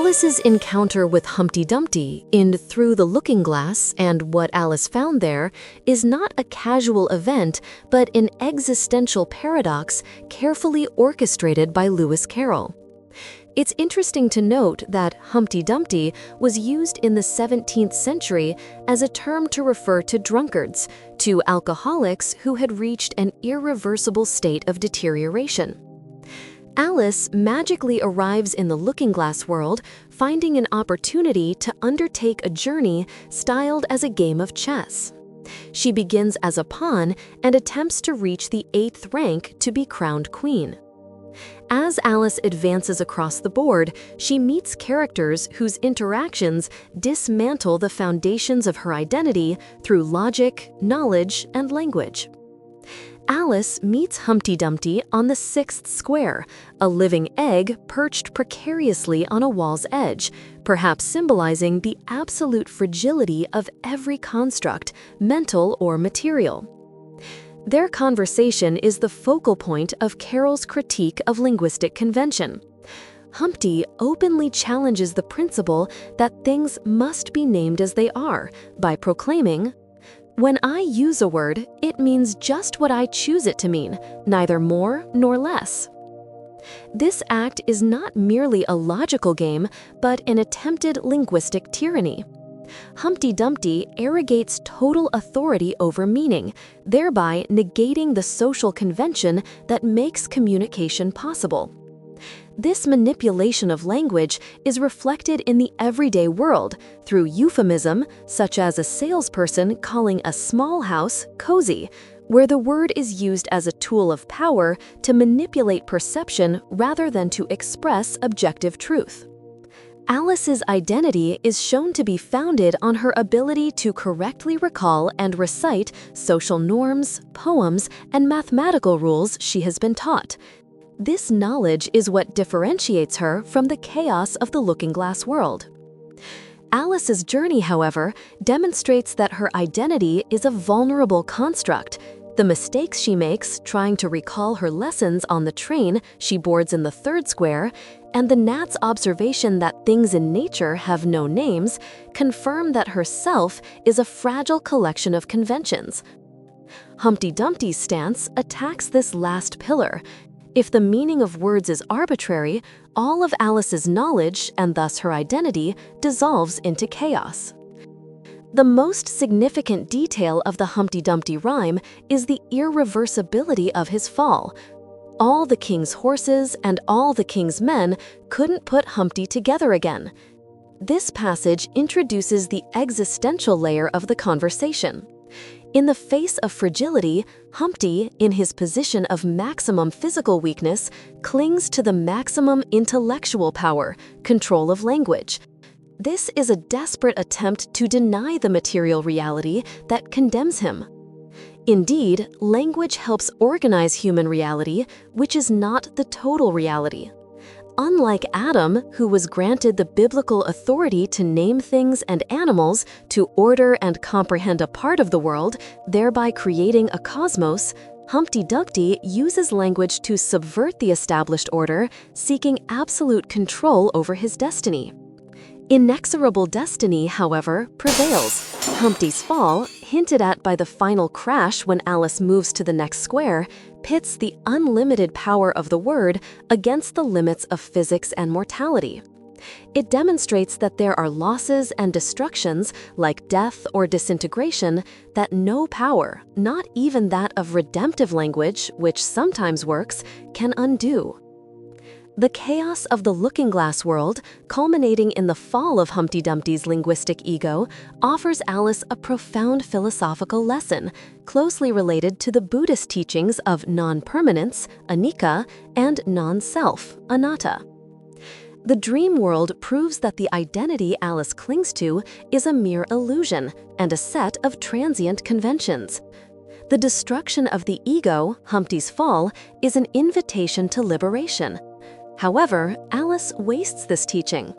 Alice's encounter with Humpty Dumpty in Through the Looking Glass and What Alice Found There is not a casual event, but an existential paradox carefully orchestrated by Lewis Carroll. It's interesting to note that Humpty Dumpty was used in the 17th century as a term to refer to drunkards, to alcoholics who had reached an irreversible state of deterioration. Alice magically arrives in the looking-glass world, finding an opportunity to undertake a journey styled as a game of chess. She begins as a pawn and attempts to reach the 8th rank to be crowned queen. As Alice advances across the board, she meets characters whose interactions dismantle the foundations of her identity through logic, knowledge, and language. Alice meets Humpty Dumpty on the 6th square, a living egg perched precariously on a wall's edge, perhaps symbolizing the absolute fragility of every construct, mental or material. Their conversation is the focal point of Carroll's critique of linguistic convention. Humpty openly challenges the principle that things must be named as they are by proclaiming, "When I use a word, it means just what I choose it to mean, neither more nor less." This act is not merely a logical game, but an attempted linguistic tyranny. Humpty Dumpty arrogates total authority over meaning, thereby negating the social convention that makes communication possible. This manipulation of language is reflected in the everyday world through euphemism, such as a salesperson calling a small house cozy, where the word is used as a tool of power to manipulate perception rather than to express objective truth. Alice's identity is shown to be founded on her ability to correctly recall and recite social norms, poems, and mathematical rules she has been taught. This knowledge is what differentiates her from the chaos of the looking-glass world. Alice's journey, however, demonstrates that her identity is a vulnerable construct. The mistakes she makes trying to recall her lessons on the train she boards in the 3rd square, and the gnat's observation that things in nature have no names, confirm that her self is a fragile collection of conventions. Humpty Dumpty's stance attacks this last pillar. If the meaning of words is arbitrary, all of Alice's knowledge, and thus her identity, dissolves into chaos. The most significant detail of the Humpty Dumpty rhyme is the irreversibility of his fall. All the king's horses and all the king's men couldn't put Humpty together again. This passage introduces the existential layer of the conversation. In the face of fragility, Humpty, in his position of maximum physical weakness, clings to the maximum intellectual power, control of language. This is a desperate attempt to deny the material reality that condemns him. Indeed, language helps organize human reality, which is not the total reality. Unlike Adam, who was granted the biblical authority to name things and animals, to order and comprehend a part of the world, thereby creating a cosmos, Humpty Dumpty uses language to subvert the established order, seeking absolute control over his destiny. Inexorable destiny, however, prevails. Humpty's fall, hinted at by the final crash when Alice moves to the next square, pits the unlimited power of the word against the limits of physics and mortality. It demonstrates that there are losses and destructions, like death or disintegration, that no power, not even that of redemptive language, which sometimes works, can undo. The chaos of the looking-glass world, culminating in the fall of Humpty Dumpty's linguistic ego, offers Alice a profound philosophical lesson, closely related to the Buddhist teachings of non-permanence, Anicca, and non-self, Anatta. The dream world proves that the identity Alice clings to is a mere illusion and a set of transient conventions. The destruction of the ego, Humpty's fall, is an invitation to liberation. However, Alice wastes this teaching.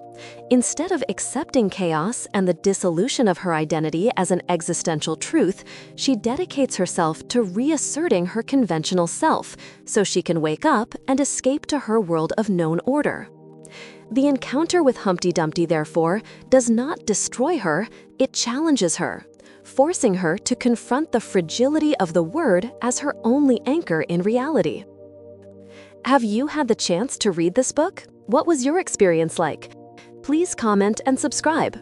Instead of accepting chaos and the dissolution of her identity as an existential truth, she dedicates herself to reasserting her conventional self so she can wake up and escape to her world of known order. The encounter with Humpty Dumpty, therefore, does not destroy her, it challenges her, forcing her to confront the fragility of the word as her only anchor in reality. Have you had the chance to read this book? What was your experience like? Please comment and subscribe.